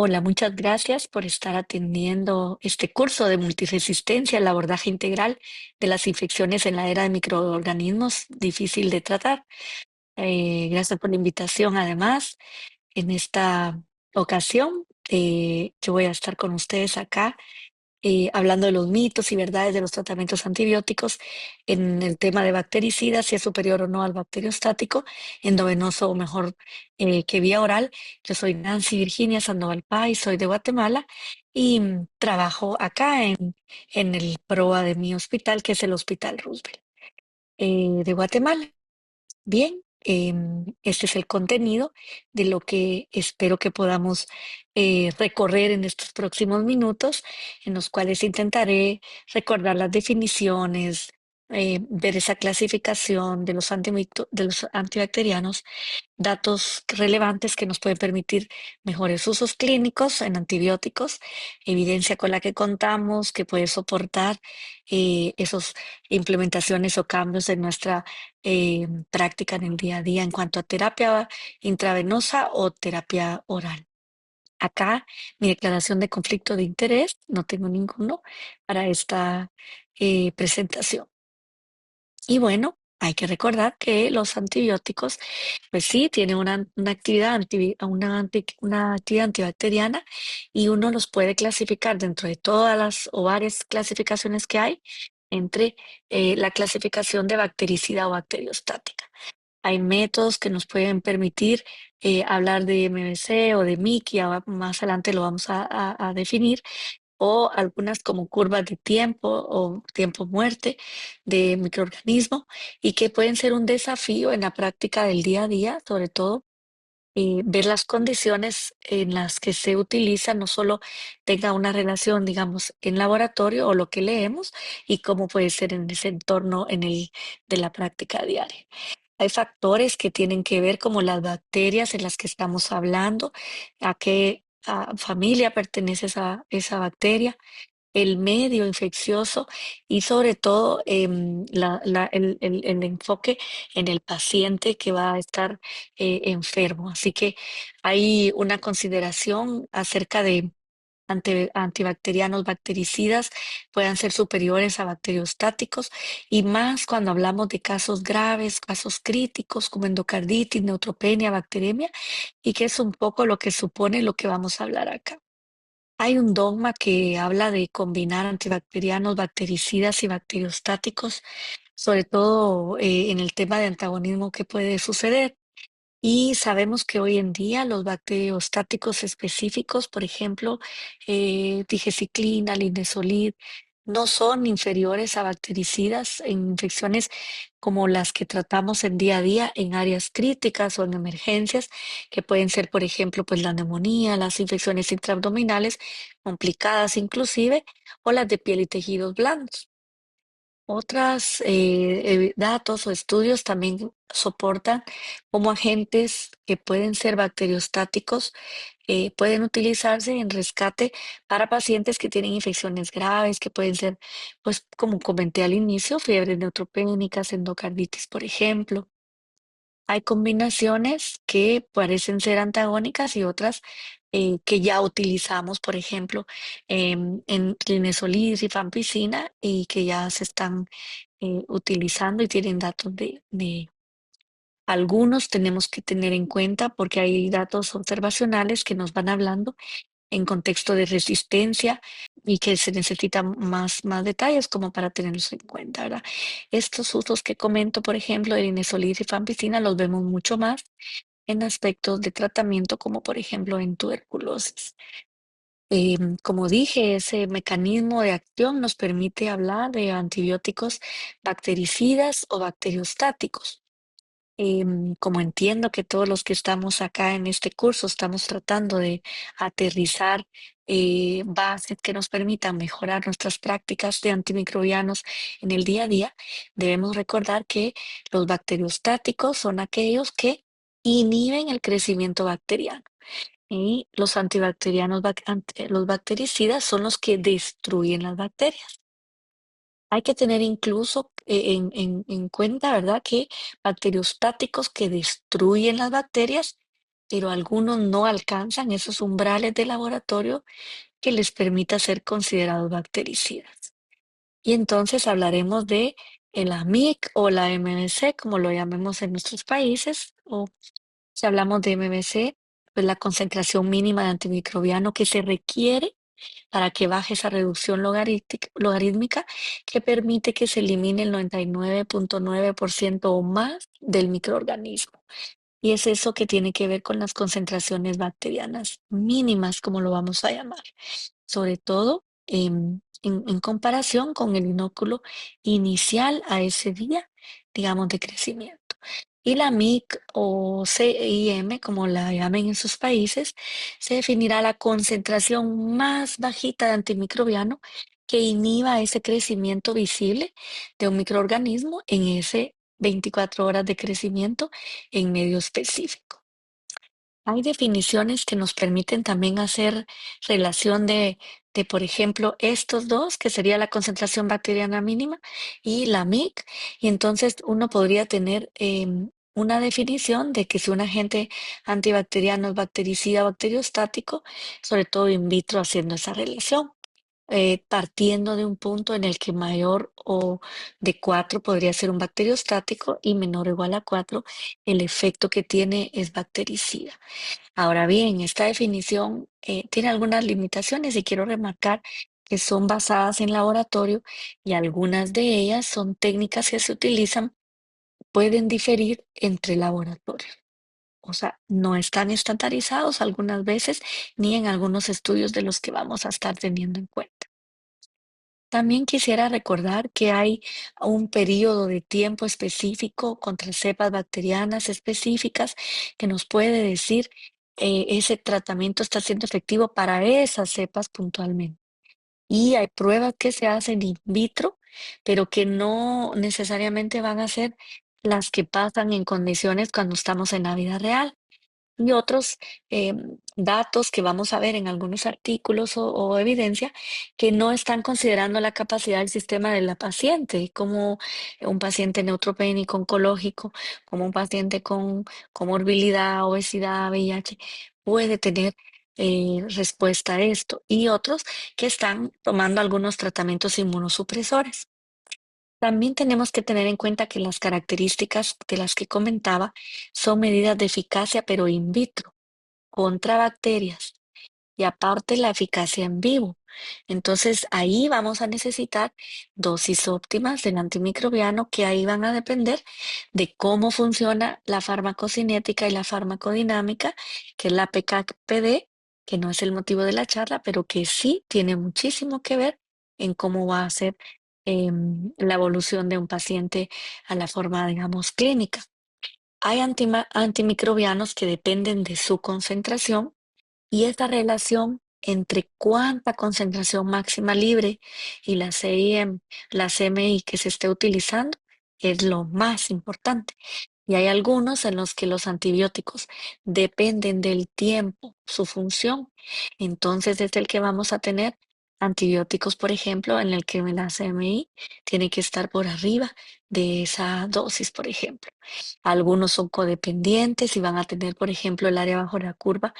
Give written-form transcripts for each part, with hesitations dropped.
Hola, muchas gracias por estar atendiendo este curso de multiresistencia, el abordaje integral de las infecciones en la era de microorganismos difícil de tratar. Gracias por la invitación. Además, en esta ocasión, yo voy a estar con ustedes acá hablando de los mitos y verdades de los tratamientos antibióticos en el tema de bactericidas, si es superior o no al bacteriostático, endovenoso o mejor que vía oral. Yo soy Nancy Virginia Sandoval Pais, soy de Guatemala y trabajo acá en el PROA de mi hospital, que es el Hospital Roosevelt de Guatemala. Bien, este es el contenido de lo que espero que podamos recorrer en estos próximos minutos, en los cuales intentaré recordar las definiciones, ver esa clasificación de de los antibacterianos, datos relevantes que nos pueden permitir mejores usos clínicos en antibióticos, evidencia con la que contamos que puede soportar esos implementaciones o cambios en nuestra práctica en el día a día en cuanto a terapia intravenosa o terapia oral. Acá mi declaración de conflicto de interés, no tengo ninguno para esta presentación. Y bueno, hay que recordar que los antibióticos, pues sí, tienen una actividad, una actividad antibacteriana y uno los puede clasificar dentro de todas las o varias clasificaciones que hay entre la clasificación de bactericida o bacteriostática. Hay métodos que nos pueden permitir hablar de MBC o de MIC, y más adelante lo vamos a definir, o algunas como curvas de tiempo o tiempo muerte de microorganismo y que pueden ser un desafío en la práctica del día a día, sobre todo ver las condiciones en las que se utiliza, no solo tenga una relación, digamos, en laboratorio o lo que leemos y cómo puede ser en ese entorno de la práctica diaria. Hay factores que tienen que ver como las bacterias en las que estamos hablando, a qué familia pertenece esa bacteria, el medio infeccioso y sobre todo el enfoque en el paciente que va a estar enfermo. Así que hay una consideración acerca de antibacterianos, bactericidas puedan ser superiores a bacteriostáticos y más cuando hablamos de casos graves, casos críticos como endocarditis, neutropenia, bacteremia, y que es un poco lo que supone lo que vamos a hablar acá. Hay un dogma que habla de combinar antibacterianos, bactericidas y bacteriostáticos, sobre todo en el tema de antagonismo que puede suceder. Y sabemos que hoy en día los bacteriostáticos específicos, por ejemplo, digeciclina, linezolid, no son inferiores a bactericidas en infecciones como las que tratamos en día a día en áreas críticas o en emergencias, que pueden ser, por ejemplo, pues la neumonía, las infecciones intraabdominales complicadas inclusive, o las de piel y tejidos blandos. Otros datos o estudios también soportan como agentes que pueden ser bacteriostáticos, pueden utilizarse en rescate para pacientes que tienen infecciones graves, que pueden ser, pues como comenté al inicio, fiebres neutropénicas, endocarditis, por ejemplo. Hay combinaciones que parecen ser antagónicas y otras que ya utilizamos, por ejemplo, en linezolid y rifampicina y que ya se están utilizando y tienen datos de algunos tenemos que tener en cuenta porque hay datos observacionales que nos van hablando en contexto de resistencia y que se necesitan más detalles como para tenerlos en cuenta, ¿verdad? Estos usos que comento, por ejemplo, de inesolid y rifampicina, los vemos mucho más en aspectos de tratamiento, como por ejemplo en tuberculosis. Como dije, ese mecanismo de acción nos permite hablar de antibióticos bactericidas o bacteriostáticos. Como entiendo que todos los que estamos acá en este curso estamos tratando de aterrizar bases que nos permitan mejorar nuestras prácticas de antimicrobianos en el día a día, debemos recordar que los bacteriostáticos son aquellos que inhiben el crecimiento bacteriano y los antibacterianos, los bactericidas son los que destruyen las bacterias. Hay que tener incluso en cuenta, ¿verdad?, que bacteriostáticos que destruyen las bacterias pero algunos no alcanzan esos umbrales de laboratorio que les permita ser considerados bactericidas. Y entonces hablaremos de el AMIC o la MMC, como lo llamemos en nuestros países, o si hablamos de MMC, pues la concentración mínima de antimicrobiano que se requiere para que baje esa reducción logarítmica que permite que se elimine el 99.9% o más del microorganismo. Y es eso que tiene que ver con las concentraciones bacterianas mínimas, como lo vamos a llamar, sobre todo en comparación con el inóculo inicial a ese día, digamos, de crecimiento. Y la MIC o CIM, como la llamen en sus países, se definirá la concentración más bajita de antimicrobiano que inhiba ese crecimiento visible de un microorganismo en ese 24 horas de crecimiento en medio específico. Hay definiciones que nos permiten también hacer relación por ejemplo, estos dos, que sería la concentración bacteriana mínima, y la MIC. Y entonces uno podría tener una definición de que si un agente antibacteriano es bactericida o bacteriostático, sobre todo in vitro haciendo esa relación. Partiendo de un punto en el que mayor o de 4 podría ser un bacteriostático y menor o igual a 4, el efecto que tiene es bactericida. Ahora bien, esta definición tiene algunas limitaciones y quiero remarcar que son basadas en laboratorio y algunas de ellas son técnicas que se utilizan, pueden diferir entre laboratorios. O sea, no están estandarizados algunas veces ni en algunos estudios de los que vamos a estar teniendo en cuenta. También quisiera recordar que hay un periodo de tiempo específico contra cepas bacterianas específicas que nos puede decir ese tratamiento está siendo efectivo para esas cepas puntualmente. Y hay pruebas que se hacen in vitro, pero que no necesariamente van a ser las que pasan en condiciones cuando estamos en la vida real y otros datos que vamos a ver en algunos artículos o evidencia que no están considerando la capacidad del sistema de la paciente, como un paciente neutropénico oncológico, como un paciente con comorbilidad, obesidad, VIH, puede tener respuesta a esto, y otros que están tomando algunos tratamientos inmunosupresores. También tenemos que tener en cuenta que las características de las que comentaba son medidas de eficacia, pero in vitro, contra bacterias y aparte la eficacia en vivo. Entonces ahí vamos a necesitar dosis óptimas del antimicrobiano que ahí van a depender de cómo funciona la farmacocinética y la farmacodinámica, que es la PK-PD, que no es el motivo de la charla, pero que sí tiene muchísimo que ver en cómo va a ser la evolución de un paciente a la forma, digamos, clínica. Hay antimicrobianos que dependen de su concentración y esta relación entre cuánta concentración máxima libre y la CIM, la CMI que se esté utilizando es lo más importante. Y hay algunos en los que los antibióticos dependen del tiempo, su función. Entonces es el que vamos a tener antibióticos, por ejemplo, en el que la CMI tiene que estar por arriba de esa dosis, por ejemplo. Algunos son codependientes y van a tener, por ejemplo, el área bajo la curva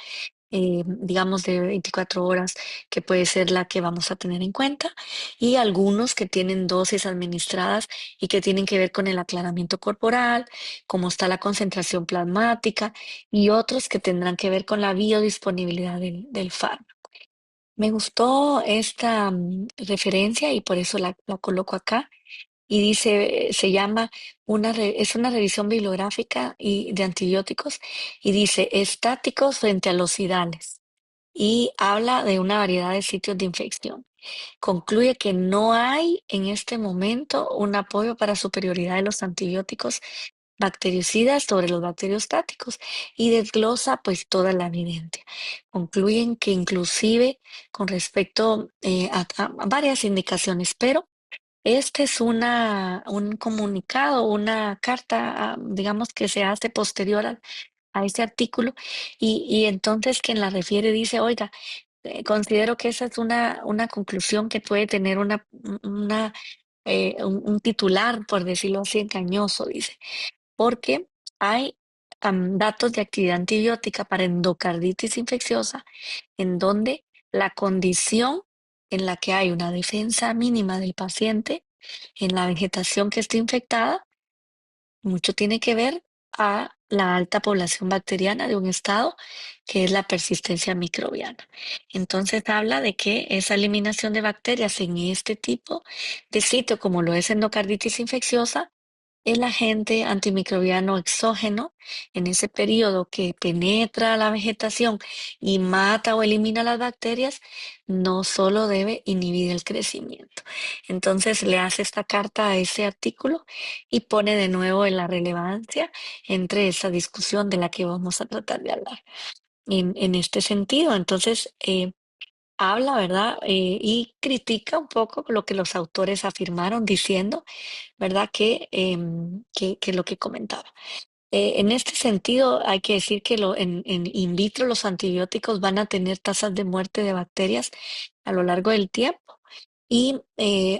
digamos, de 24 horas, que puede ser la que vamos a tener en cuenta, y algunos que tienen dosis administradas y que tienen que ver con el aclaramiento corporal, cómo está la concentración plasmática, y otros que tendrán que ver con la biodisponibilidad del fármaco. Me gustó esta referencia y por eso la coloco acá. Y dice, se llama es una revisión bibliográfica y de antibióticos y dice estáticos frente a los idales y habla de una variedad de sitios de infección. Concluye que no hay en este momento un apoyo para superioridad de los antibióticos bactericidas sobre los bacteriostáticos y desglosa pues toda la evidencia. Concluyen que inclusive con respecto a varias indicaciones, pero este es un comunicado, una carta, digamos, que se hace posterior a ese artículo y entonces quien la refiere dice, oiga, considero que esa es una conclusión que puede tener un titular, por decirlo así, engañoso, dice, porque hay datos de actividad antibiótica para endocarditis infecciosa, en donde la condición en la que hay una defensa mínima del paciente en la vegetación que esté infectada, mucho tiene que ver a la alta población bacteriana de un estado que es la persistencia microbiana. Entonces habla de que esa eliminación de bacterias en este tipo de sitio, como lo es endocarditis infecciosa, el agente antimicrobiano exógeno en ese periodo que penetra la vegetación y mata o elimina las bacterias, no solo debe inhibir el crecimiento. Entonces le hace esta carta a ese artículo y pone de nuevo en la relevancia entre esa discusión de la que vamos a tratar de hablar. En este sentido, entonces, habla, ¿verdad? Y critica un poco lo que los autores afirmaron diciendo, ¿verdad? Que lo que comentaba. En este sentido, hay que decir que en in vitro los antibióticos van a tener tasas de muerte de bacterias a lo largo del tiempo y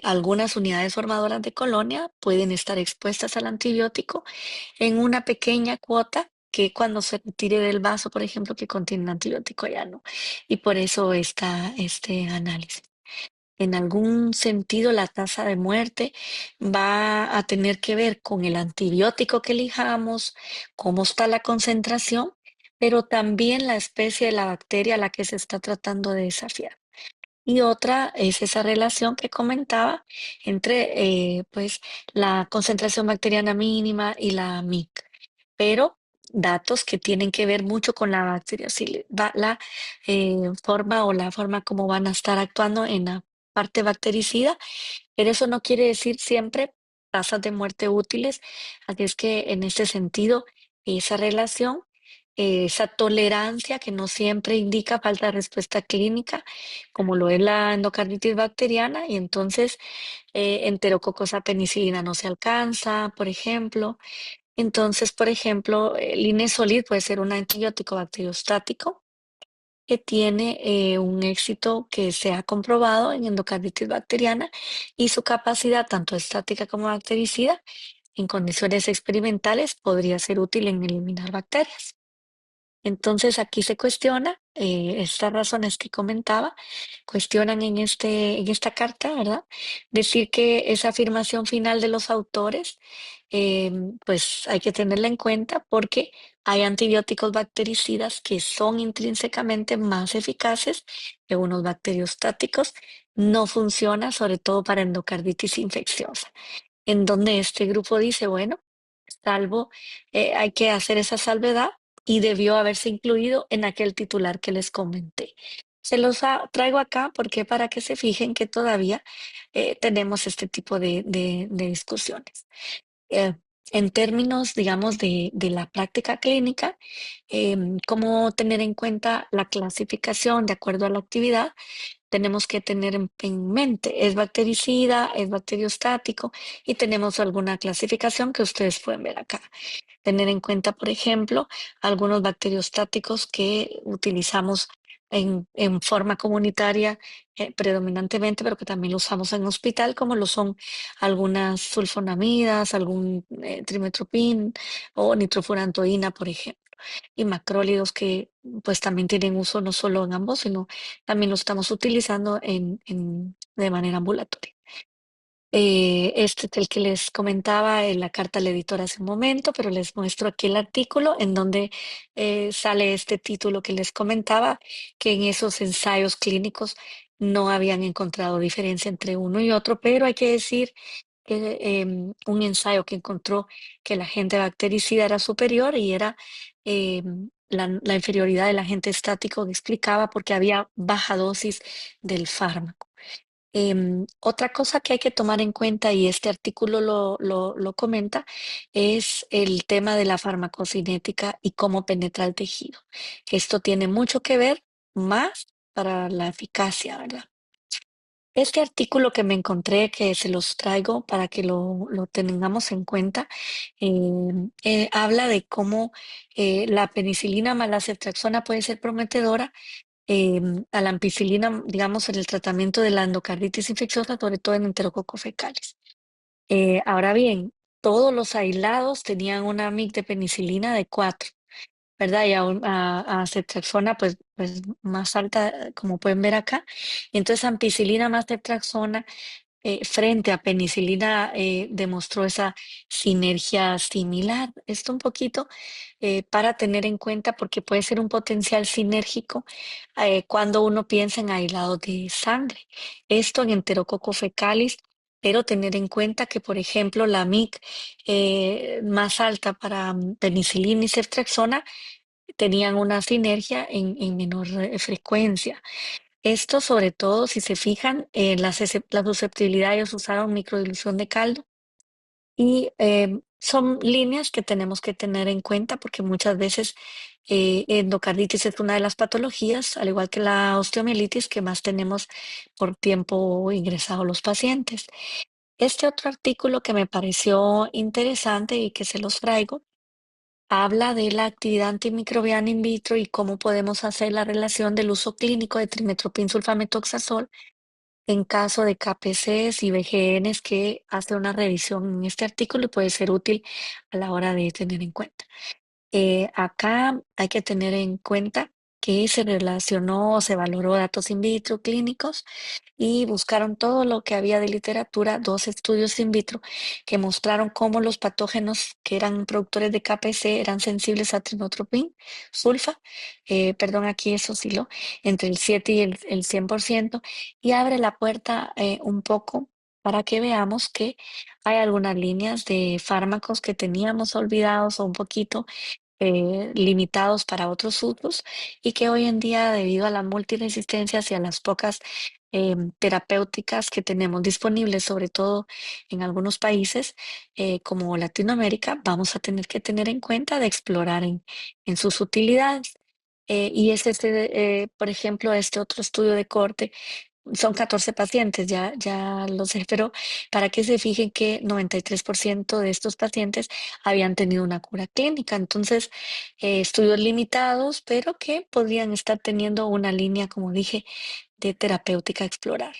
algunas unidades formadoras de colonia pueden estar expuestas al antibiótico en una pequeña cuota que cuando se retire del vaso, por ejemplo, que contiene un antibiótico ya no. Y por eso está este análisis. En algún sentido, la tasa de muerte va a tener que ver con el antibiótico que elijamos, cómo está la concentración, pero también la especie de la bacteria a la que se está tratando de desafiar. Y otra es esa relación que comentaba entre pues, la concentración bacteriana mínima y la MIC, pero datos que tienen que ver mucho con la la forma o la forma como van a estar actuando en la parte bactericida, pero eso no quiere decir siempre tasas de muerte útiles, así es que en este sentido, esa relación, esa tolerancia que no siempre indica falta de respuesta clínica, como lo es la endocarditis bacteriana, y entonces enterococos a penicilina no se alcanza, por ejemplo. Entonces, por ejemplo, el Inesolid puede ser un antibiótico bacteriostático que tiene un éxito que se ha comprobado en endocarditis bacteriana y su capacidad, tanto estática como bactericida, en condiciones experimentales podría ser útil en eliminar bacterias. Entonces aquí se cuestiona estas razones que comentaba, cuestionan en esta carta, ¿verdad? Decir que esa afirmación final de los autores, pues hay que tenerla en cuenta porque hay antibióticos bactericidas que son intrínsecamente más eficaces que unos bacteriostáticos. No funciona, sobre todo para endocarditis infecciosa, en donde este grupo dice, bueno, salvo, hay que hacer esa salvedad y debió haberse incluido en aquel titular que les comenté. Se los traigo acá porque para que se fijen que todavía tenemos este tipo de discusiones. Eh, en términos, digamos, de la práctica clínica, cómo tener en cuenta la clasificación de acuerdo a la actividad, tenemos que tener en mente, es bactericida, es bacteriostático y tenemos alguna clasificación que ustedes pueden ver acá. Tener en cuenta, por ejemplo, algunos bacteriostáticos que utilizamos en forma comunitaria predominantemente, pero que también lo usamos en hospital, como lo son algunas sulfonamidas, algún trimetoprim o nitrofurantoína, por ejemplo, y macrólidos que pues también tienen uso no solo en ambos, sino también lo estamos utilizando de manera ambulatoria. Este es el que les comentaba en la carta al editor hace un momento, pero les muestro aquí el artículo en donde sale este título que les comentaba, que en esos ensayos clínicos no habían encontrado diferencia entre uno y otro, pero hay que decir que un ensayo que encontró que el agente bactericida era superior y era la inferioridad del agente estático que explicaba porque había baja dosis del fármaco. Otra cosa que hay que tomar en cuenta, y este artículo lo comenta, es el tema de la farmacocinética y cómo penetra el tejido. Esto tiene mucho que ver más para la eficacia, ¿verdad? Este artículo que me encontré, que se los traigo para que lo tengamos en cuenta, habla de cómo la penicilina más la ceftriaxona puede ser prometedora a la ampicilina, digamos, en el tratamiento de la endocarditis infecciosa, sobre todo en enterococos fecales. Ahora bien, todos los aislados tenían una MIC de penicilina de 4, ¿verdad? Y a ceftriaxona, pues más alta, como pueden ver acá. Y entonces ampicilina más ceftriaxona frente a penicilina demostró esa sinergia similar. Esto un poquito para tener en cuenta porque puede ser un potencial sinérgico cuando uno piensa en aislados de sangre. Esto en Enterococo fecalis, pero tener en cuenta que, por ejemplo, la MIC más alta para penicilina y ceftriaxona tenían una sinergia en menor frecuencia. Esto sobre todo, si se fijan, la susceptibilidad, ellos usaron microdilución de caldo y son líneas que tenemos que tener en cuenta porque muchas veces endocarditis es una de las patologías, al igual que la osteomielitis, que más tenemos por tiempo ingresados los pacientes. Este otro artículo que me pareció interesante y que se los traigo, habla de la actividad antimicrobiana in vitro y cómo podemos hacer la relación del uso clínico de trimethoprim sulfametoxazol en caso de KPCs y VGNs que hace una revisión en este artículo y puede ser útil a la hora de tener en cuenta. Acá hay que tener en cuenta que se relacionó o se valoró datos in vitro clínicos y buscaron todo lo que había de literatura, dos estudios in vitro que mostraron cómo los patógenos que eran productores de KPC eran sensibles a trimotropin, sulfa, perdón, aquí eso osciló entre el 7 y el 100% y abre la puerta un poco para que veamos que hay algunas líneas de fármacos que teníamos olvidados o un poquito limitados para otros usos y que hoy en día, debido a las multiresistencias y a las pocas terapéuticas que tenemos disponibles, sobre todo en algunos países como Latinoamérica, vamos a tener que tener en cuenta de explorar en sus utilidades. Y es este, por ejemplo, este otro estudio de corte son 14 pacientes, ya lo sé, pero para que se fijen que 93% de estos pacientes habían tenido una cura clínica. Entonces, estudios limitados, pero que podrían estar teniendo una línea, como dije, de terapéutica a explorar.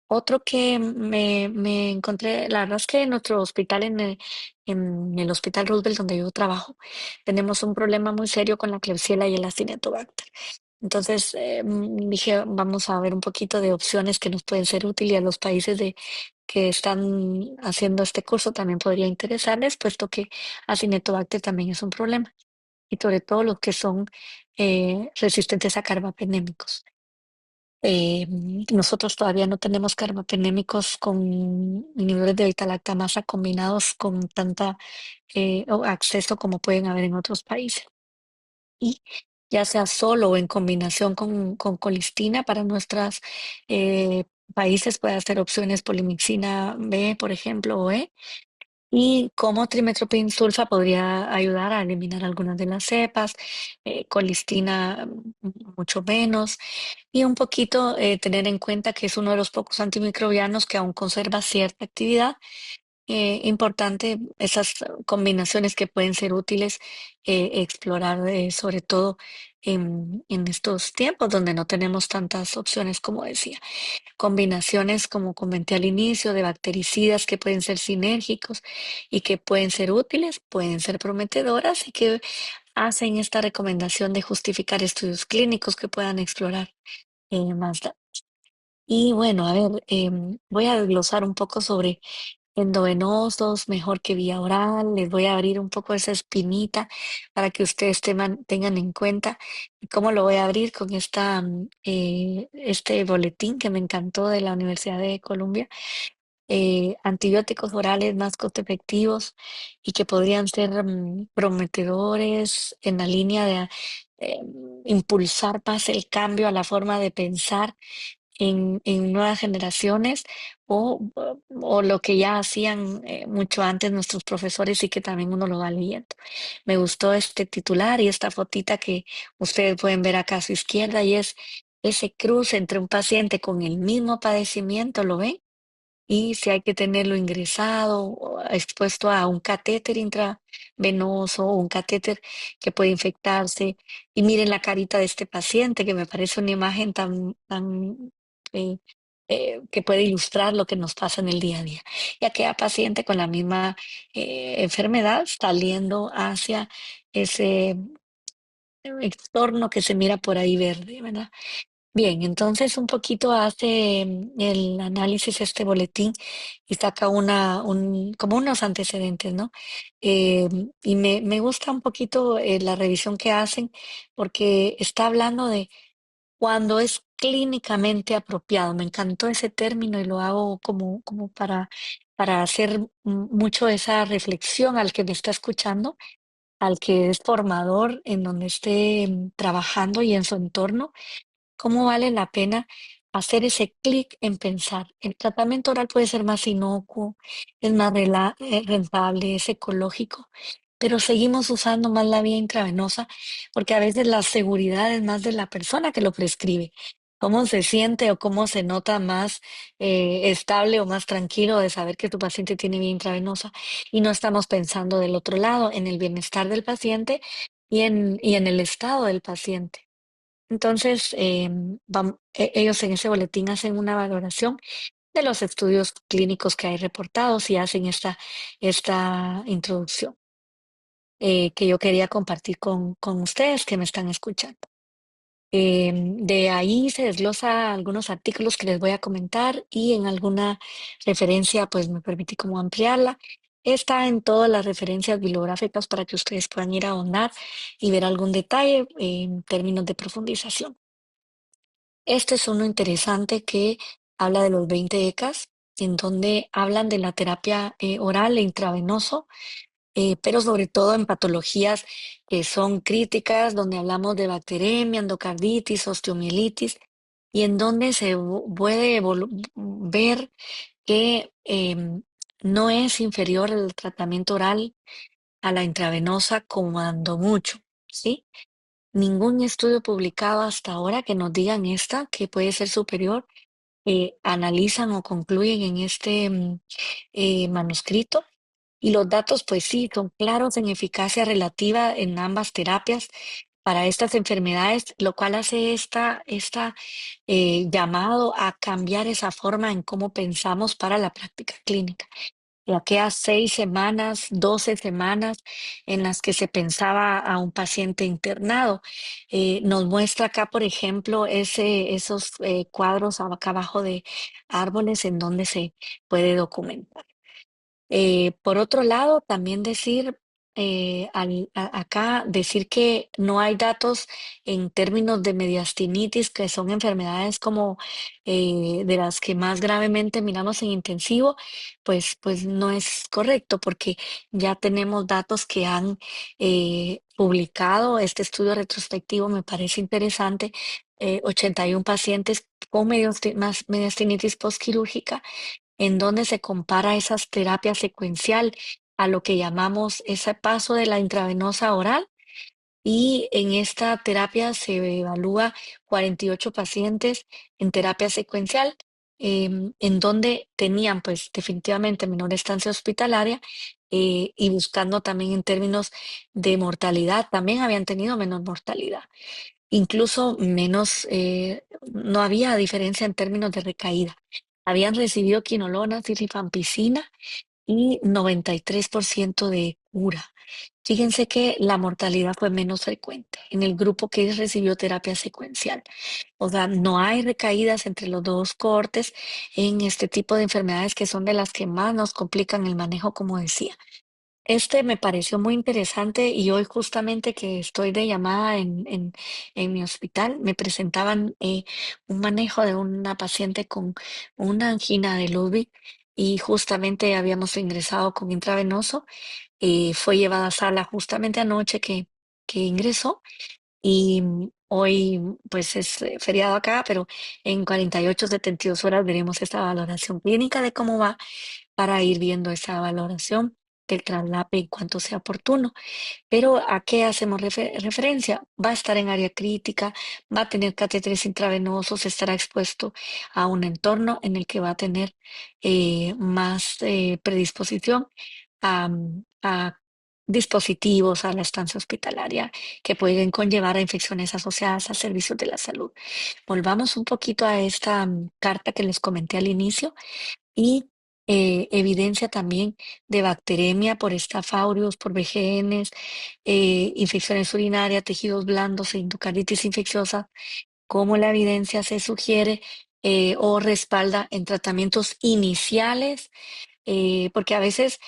Otro que me encontré, la verdad es que en nuestro hospital, en el Hospital Roosevelt, donde yo trabajo, tenemos un problema muy serio con la Klebsiella y el Acinetobacter. Entonces dije, vamos a ver un poquito de opciones que nos pueden ser útiles y a los países que están haciendo este curso también podría interesarles, puesto que Acinetobacter también es un problema, y sobre todo los que son resistentes a carbapenémicos. Nosotros todavía no tenemos carbapenémicos con niveles de beta-lactamasa combinados con tanta acceso como pueden haber en otros países. Y ya sea solo o en combinación con colistina para nuestros países puede ser opciones polimixina B, por ejemplo, o E. Y como trimethoprim sulfa podría ayudar a eliminar algunas de las cepas, colistina mucho menos, y un poquito tener en cuenta que es uno de los pocos antimicrobianos que aún conserva cierta actividad. Importante esas combinaciones que pueden ser útiles explorar, sobre todo en estos tiempos donde no tenemos tantas opciones, como decía. Combinaciones, como comenté al inicio, de bactericidas que pueden ser sinérgicos y que pueden ser útiles, pueden ser prometedoras y que hacen esta recomendación de justificar estudios clínicos que puedan explorar más datos. Y bueno, a ver, voy a desglosar un poco sobre endovenosos, mejor que vía oral. Les voy a abrir un poco esa espinita para que ustedes tengan en cuenta. ¿Y cómo lo voy a abrir? Con este boletín que me encantó de la Universidad de Columbia. Antibióticos orales más costo efectivos y que podrían ser prometedores en la línea de impulsar más el cambio a la forma de pensar en nuevas generaciones o lo que ya hacían mucho antes nuestros profesores y que también uno lo va leyendo. Me gustó este titular y esta fotita que ustedes pueden ver acá a su izquierda y es ese cruce entre un paciente con el mismo padecimiento, ¿lo ven? Y si hay que tenerlo ingresado o expuesto a un catéter intravenoso o un catéter que puede infectarse. Y miren la carita de este paciente, que me parece una imagen tan que puede ilustrar lo que nos pasa en el día a día. Y aquella paciente con la misma enfermedad saliendo hacia ese entorno que se mira por ahí verde, ¿verdad? Bien, entonces un poquito hace el análisis este boletín y saca como unos antecedentes, ¿no? Eh, y me gusta un poquito la revisión que hacen porque está hablando de cuando es clínicamente apropiado. Me encantó ese término y lo hago como para hacer mucho esa reflexión al que me está escuchando, al que es formador en donde esté trabajando y en su entorno. ¿Cómo vale la pena hacer ese clic en pensar? El tratamiento oral puede ser más inocuo, es más rentable, es ecológico, pero seguimos usando más la vía intravenosa porque a veces la seguridad es más de la persona que lo prescribe. ¿Cómo se siente o cómo se nota más estable o más tranquilo de saber que tu paciente tiene vía intravenosa? Y no estamos pensando del otro lado, en el bienestar del paciente y en el estado del paciente. Entonces, ellos en ese boletín hacen una valoración de los estudios clínicos que hay reportados y hacen esta introducción que yo quería compartir con ustedes que me están escuchando. De ahí se desglosa algunos artículos que les voy a comentar y en alguna referencia, pues me permití como ampliarla. Está en todas las referencias bibliográficas para que ustedes puedan ir a ahondar y ver algún detalle en términos de profundización. Este es uno interesante que habla de los 20 ECAs, en donde hablan de la terapia oral e intravenoso, pero sobre todo en patologías que son críticas, donde hablamos de bacteremia, endocarditis, osteomielitis, y en donde se puede ver que no es inferior el tratamiento oral a la intravenosa cuando mucho, ¿sí? Ningún estudio publicado hasta ahora que nos digan esta, que puede ser superior, analizan o concluyen en este manuscrito. Y los datos, pues sí, son claros en eficacia relativa en ambas terapias para estas enfermedades, lo cual hace esta llamado a cambiar esa forma en cómo pensamos para la práctica clínica de aquellas 6 semanas, 12 semanas en las que se pensaba a un paciente internado. Nos muestra acá, por ejemplo, esos cuadros acá abajo de árboles en donde se puede documentar. Por otro lado, también decir, acá, decir que no hay datos en términos de mediastinitis, que son enfermedades como de las que más gravemente miramos en intensivo, pues no es correcto porque ya tenemos datos que han publicado. Este estudio retrospectivo me parece interesante. 81 pacientes con mediastinitis postquirúrgica en donde se compara esas terapias secuencial a lo que llamamos ese paso de la intravenosa oral y en esta terapia se evalúa 48 pacientes en terapia secuencial, en donde tenían pues definitivamente menor estancia hospitalaria y buscando también en términos de mortalidad, también habían tenido menor mortalidad, incluso menos, no había diferencia en términos de recaída. Habían recibido quinolonas y rifampicina y 93% de cura. Fíjense que la mortalidad fue menos frecuente en el grupo que recibió terapia secuencial. O sea, no hay recaídas entre los dos cohortes en este tipo de enfermedades que son de las que más nos complican el manejo, como decía. Este me pareció muy interesante y hoy justamente que estoy de llamada en mi hospital, me presentaban un manejo de una paciente con una angina de Ludwig y justamente habíamos ingresado con intravenoso. Fue llevada a sala justamente anoche que ingresó y hoy pues es feriado acá, pero en 48, 72 horas veremos esta valoración clínica de cómo va para ir viendo esa valoración del traslape en cuanto sea oportuno. Pero ¿a qué hacemos referencia? Va a estar en área crítica, va a tener catéteres intravenosos, estará expuesto a un entorno en el que va a tener más predisposición a dispositivos a la estancia hospitalaria que pueden conllevar a infecciones asociadas a servicios de la salud. Volvamos un poquito a esta carta que les comenté al inicio y evidencia también de bacteremia por Staph aureus, por BGNs, infecciones urinarias, tejidos blandos e endocardititis infecciosa, como la evidencia se sugiere o respalda en tratamientos iniciales, porque a veces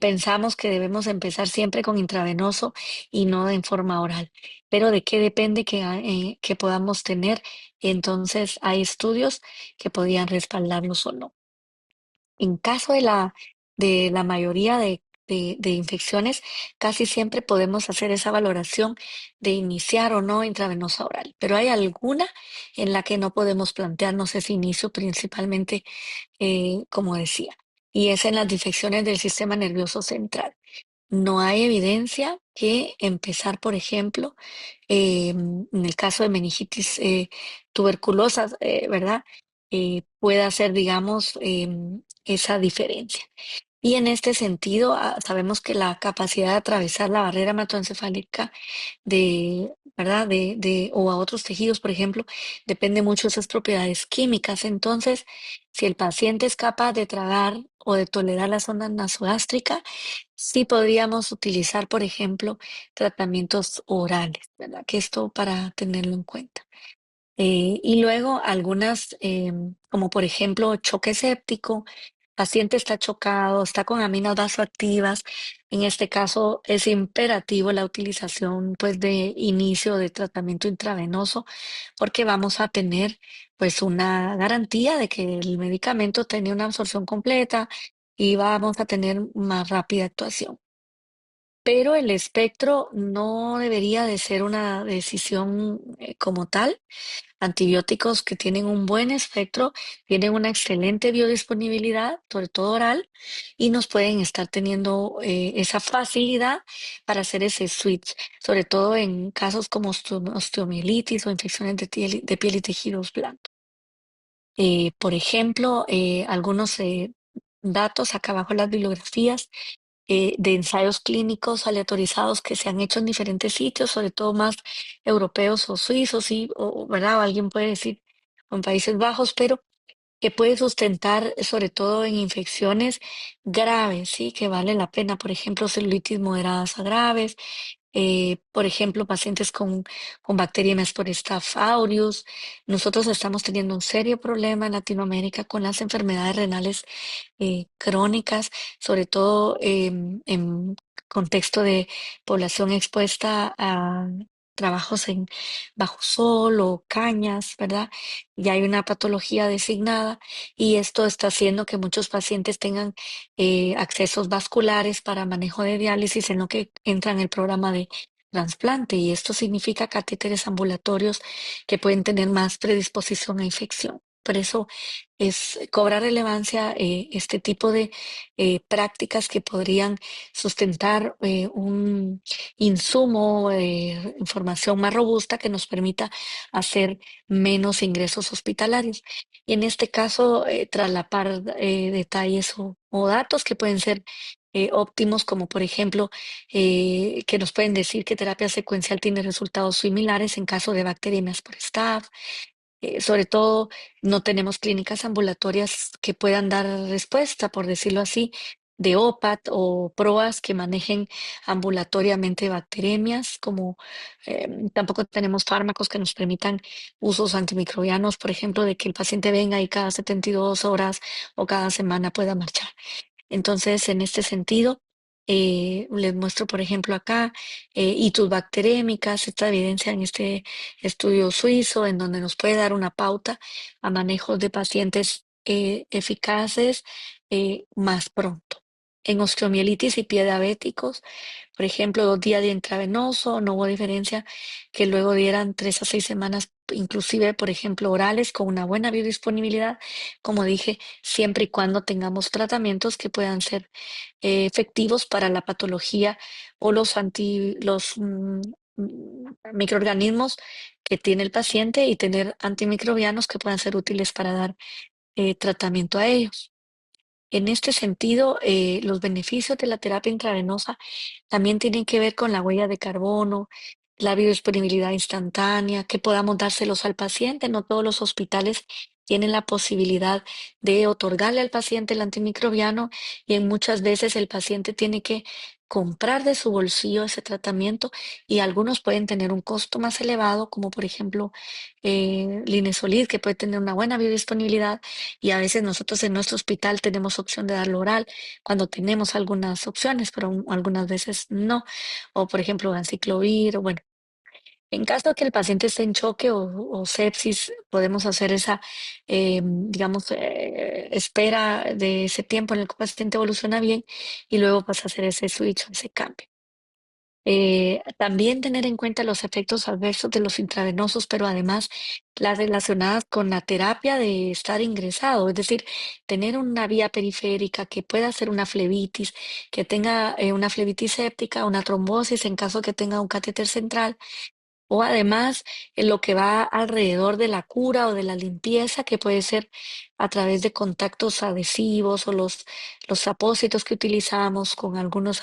pensamos que debemos empezar siempre con intravenoso y no en forma oral. Pero ¿de qué depende que podamos tener? Entonces hay estudios que podían respaldarlos o no. En caso de la mayoría de infecciones, casi siempre podemos hacer esa valoración de iniciar o no intravenosa oral, pero hay alguna en la que no podemos plantearnos ese inicio, principalmente, como decía, y es en las infecciones del sistema nervioso central. No hay evidencia que empezar, por ejemplo, en el caso de meningitis tuberculosa, ¿verdad? Pueda hacer, digamos, esa diferencia. Y en este sentido, sabemos que la capacidad de atravesar la barrera hematoencefálica ¿verdad? O a otros tejidos, por ejemplo, depende mucho de esas propiedades químicas. Entonces, si el paciente es capaz de tragar o de tolerar la zona nasogástrica, sí podríamos utilizar, por ejemplo, tratamientos orales, ¿verdad? Que esto para tenerlo en cuenta. Y luego algunas, como por ejemplo choque séptico, paciente está chocado, está con aminas vasoactivas. En este caso es imperativo la utilización pues de inicio de tratamiento intravenoso porque vamos a tener pues una garantía de que el medicamento tiene una absorción completa y vamos a tener más rápida actuación. Pero el espectro no debería de ser una decisión como tal. Antibióticos que tienen un buen espectro, tienen una excelente biodisponibilidad, sobre todo oral, y nos pueden estar teniendo esa facilidad para hacer ese switch, sobre todo en casos como osteomielitis o infecciones de piel y tejidos blandos. Por ejemplo, algunos datos acá abajo en las bibliografías de ensayos clínicos aleatorizados que se han hecho en diferentes sitios, sobre todo más europeos o suizos, ¿verdad? O alguien puede decir o en Países Bajos, pero que puede sustentar sobre todo en infecciones graves, ¿sí? Que vale la pena, por ejemplo, celulitis moderadas a graves, por ejemplo, pacientes con bacterias por Staph aureus. Nosotros estamos teniendo un serio problema en Latinoamérica con las enfermedades renales crónicas, sobre todo en contexto de población expuesta a trabajos en bajo sol o cañas, ¿verdad? Ya hay una patología designada y esto está haciendo que muchos pacientes tengan accesos vasculares para manejo de diálisis en lo que entra en el programa de trasplante y esto significa catéteres ambulatorios que pueden tener más predisposición a infección. Por eso cobra relevancia este tipo de prácticas que podrían sustentar un insumo, información más robusta que nos permita hacer menos ingresos hospitalarios. Y en este caso, traslapar detalles o datos que pueden ser óptimos, como por ejemplo, que nos pueden decir que terapia secuencial tiene resultados similares en caso de bacterias por staph, sobre todo, no tenemos clínicas ambulatorias que puedan dar respuesta, por decirlo así, de OPAT o PROAS que manejen ambulatoriamente bacteremias, como tampoco tenemos fármacos que nos permitan usos antimicrobianos, por ejemplo, de que el paciente venga y cada 72 horas o cada semana pueda marchar. Entonces, en este sentido, les muestro, por ejemplo, acá itus bacterémicas, esta evidencia en este estudio suizo, en donde nos puede dar una pauta a manejos de pacientes eficaces más pronto. En osteomielitis y pie diabéticos, por ejemplo, 2 días de intravenoso, no hubo diferencia que luego dieran 3 a 6 semanas, inclusive, por ejemplo, orales con una buena biodisponibilidad, como dije, siempre y cuando tengamos tratamientos que puedan ser efectivos para la patología o microorganismos que tiene el paciente y tener antimicrobianos que puedan ser útiles para dar tratamiento a ellos. En este sentido, los beneficios de la terapia intravenosa también tienen que ver con la huella de carbono, la biodisponibilidad instantánea, que podamos dárselos al paciente. No todos los hospitales tienen la posibilidad de otorgarle al paciente el antimicrobiano y en muchas veces el paciente tiene que comprar de su bolsillo ese tratamiento y algunos pueden tener un costo más elevado, como por ejemplo Linesolid, que puede tener una buena biodisponibilidad y a veces nosotros en nuestro hospital tenemos opción de darlo oral cuando tenemos algunas opciones, pero algunas veces no. O por ejemplo, anciclovir, o bueno, en caso de que el paciente esté en choque o sepsis, podemos hacer esa, digamos, espera de ese tiempo en el que el paciente evoluciona bien y luego pasa a hacer ese switch, ese cambio. También tener en cuenta los efectos adversos de los intravenosos, pero además las relacionadas con la terapia de estar ingresado, es decir, tener una vía periférica que pueda hacer una flebitis, que tenga una flebitis séptica, una trombosis en caso que tenga un catéter central o además en lo que va alrededor de la cura o de la limpieza, que puede ser a través de contactos adhesivos o los apósitos que utilizamos con algunos,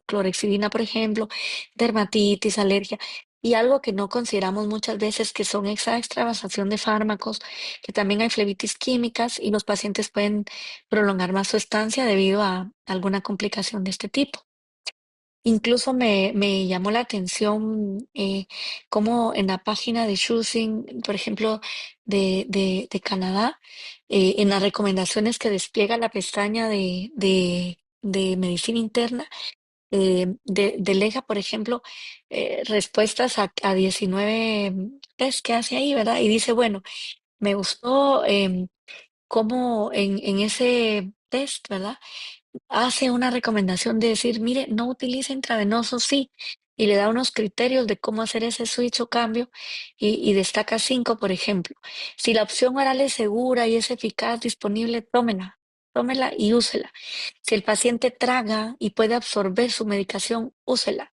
clorexidina, por ejemplo, dermatitis, alergia. Y algo que no consideramos muchas veces que son esa extravasación de fármacos, que también hay flebitis químicas y los pacientes pueden prolongar más su estancia debido a alguna complicación de este tipo. Incluso me llamó la atención cómo en la página de Choosing, por ejemplo, de Canadá, en las recomendaciones que despliega la pestaña de medicina interna, delega, por ejemplo, respuestas a 19 test que hace ahí, ¿verdad? Y dice, bueno, me gustó cómo en ese test, ¿verdad? Hace una recomendación de decir, mire, no utilice intravenoso, sí, y le da unos criterios de cómo hacer ese switch o cambio y destaca cinco, por ejemplo. Si la opción oral es segura y es eficaz, disponible, tómela y úsela. Si el paciente traga y puede absorber su medicación, úsela.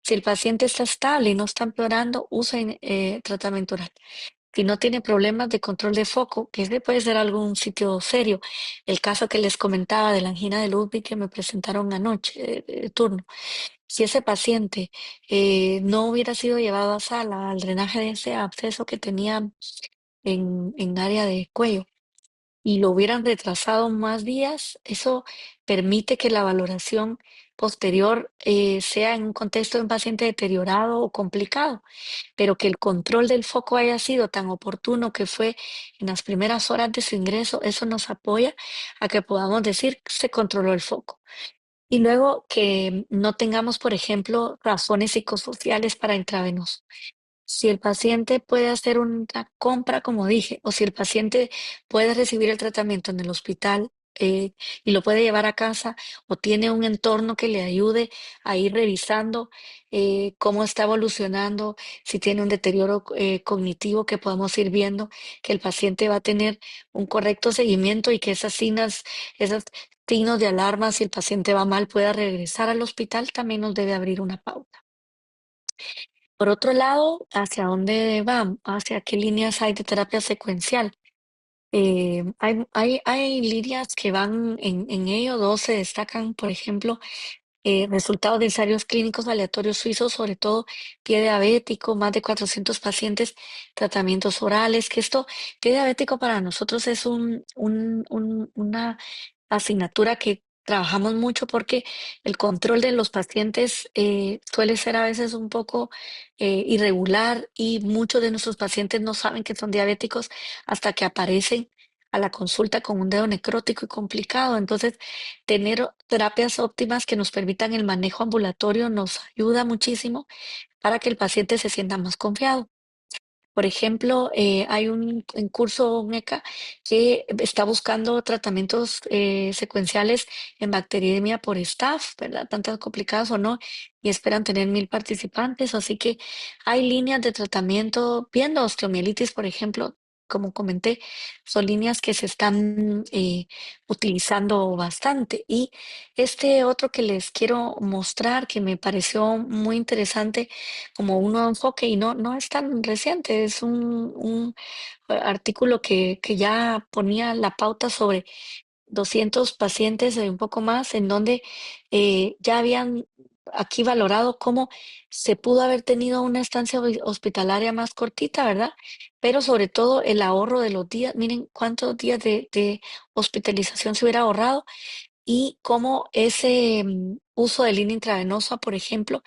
Si el paciente está estable y no está empeorando, use tratamiento oral. Si no tiene problemas de control de foco, que ese puede ser algún sitio serio. El caso que les comentaba de la angina de Ludwig que me presentaron anoche, de turno. Si ese paciente no hubiera sido llevado a sala al drenaje de ese absceso que tenía en área de cuello y lo hubieran retrasado más días, eso permite que la valoración posterior sea en un contexto de un paciente deteriorado o complicado, pero que el control del foco haya sido tan oportuno que fue en las primeras horas de su ingreso, eso nos apoya a que podamos decir se controló el foco. Y luego que no tengamos, por ejemplo, razones psicosociales para intravenoso. Si el paciente puede hacer una compra, como dije, o si el paciente puede recibir el tratamiento en el hospital y lo puede llevar a casa, o tiene un entorno que le ayude a ir revisando cómo está evolucionando, si tiene un deterioro cognitivo que podamos ir viendo, que el paciente va a tener un correcto seguimiento y que esos signos de alarma, si el paciente va mal, pueda regresar al hospital, también nos debe abrir una pauta. Por otro lado, ¿hacia dónde van? ¿Hacia qué líneas hay de terapia secuencial? Hay líneas que van en ello, dos se destacan, por ejemplo, resultados de ensayos clínicos aleatorios suizos, sobre todo pie diabético, más de 400 pacientes, tratamientos orales, que esto, pie diabético para nosotros es una asignatura que trabajamos mucho porque el control de los pacientes suele ser a veces un poco irregular y muchos de nuestros pacientes no saben que son diabéticos hasta que aparecen a la consulta con un dedo necrótico y complicado. Entonces, tener terapias óptimas que nos permitan el manejo ambulatorio nos ayuda muchísimo para que el paciente se sienta más confiado. Por ejemplo, hay un curso UNECA que está buscando tratamientos secuenciales en bacteriemia por staff, ¿verdad? Tantas complicadas o no, y esperan tener 1000 participantes. Así que hay líneas de tratamiento, viendo osteomielitis, por ejemplo, como comenté, son líneas que se están utilizando bastante. Y este otro que les quiero mostrar, que me pareció muy interesante, como un nuevo enfoque y no es tan reciente, es un artículo que ya ponía la pauta sobre 200 pacientes y un poco más, en donde ya habían aquí valorado cómo se pudo haber tenido una estancia hospitalaria más cortita, ¿verdad? Pero sobre todo el ahorro de los días, miren cuántos días de hospitalización se hubiera ahorrado y cómo ese uso de línea intravenosa, por ejemplo,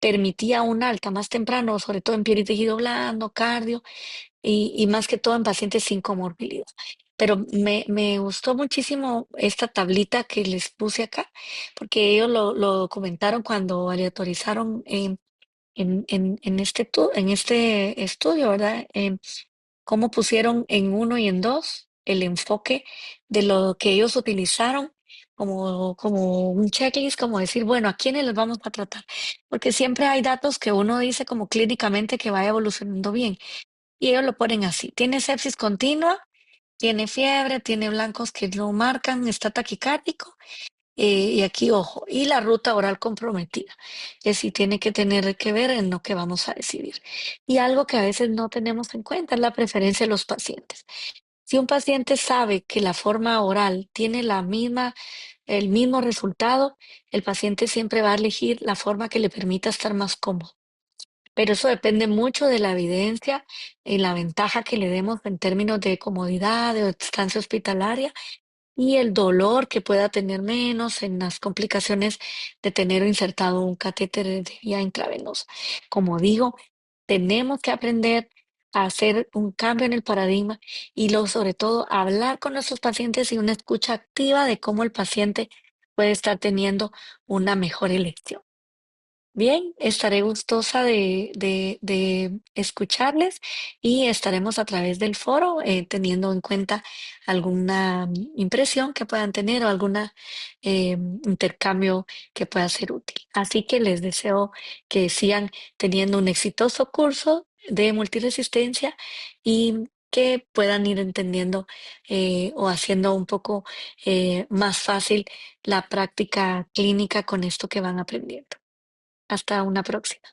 permitía un alta más temprano, sobre todo en piel y tejido blando, cardio y más que todo en pacientes sin comorbilidad. Pero me gustó muchísimo esta tablita que les puse acá, porque ellos lo documentaron cuando aleatorizaron en este estudio, ¿verdad? Cómo pusieron en uno y en dos el enfoque de lo que ellos utilizaron como un checklist, como decir, bueno, ¿a quiénes les vamos a tratar? Porque siempre hay datos que uno dice como clínicamente que va evolucionando bien. Y ellos lo ponen así. Tiene sepsis continua, tiene fiebre, tiene blancos que no marcan, está taquicárdico. Y aquí, ojo, y la ruta oral comprometida, que sí tiene que tener que ver en lo que vamos a decidir. Y algo que a veces no tenemos en cuenta es la preferencia de los pacientes. Si un paciente sabe que la forma oral tiene el mismo resultado, el paciente siempre va a elegir la forma que le permita estar más cómodo. Pero eso depende mucho de la evidencia y la ventaja que le demos en términos de comodidad, de estancia hospitalaria y el dolor que pueda tener menos en las complicaciones de tener insertado un catéter de vía intravenosa. Como digo, tenemos que aprender a hacer un cambio en el paradigma y sobre todo hablar con nuestros pacientes y una escucha activa de cómo el paciente puede estar teniendo una mejor elección. Bien, estaré gustosa de escucharles y estaremos a través del foro teniendo en cuenta alguna impresión que puedan tener o alguna intercambio que pueda ser útil. Así que les deseo que sigan teniendo un exitoso curso de multiresistencia y que puedan ir entendiendo o haciendo un poco más fácil la práctica clínica con esto que van aprendiendo. Hasta una próxima.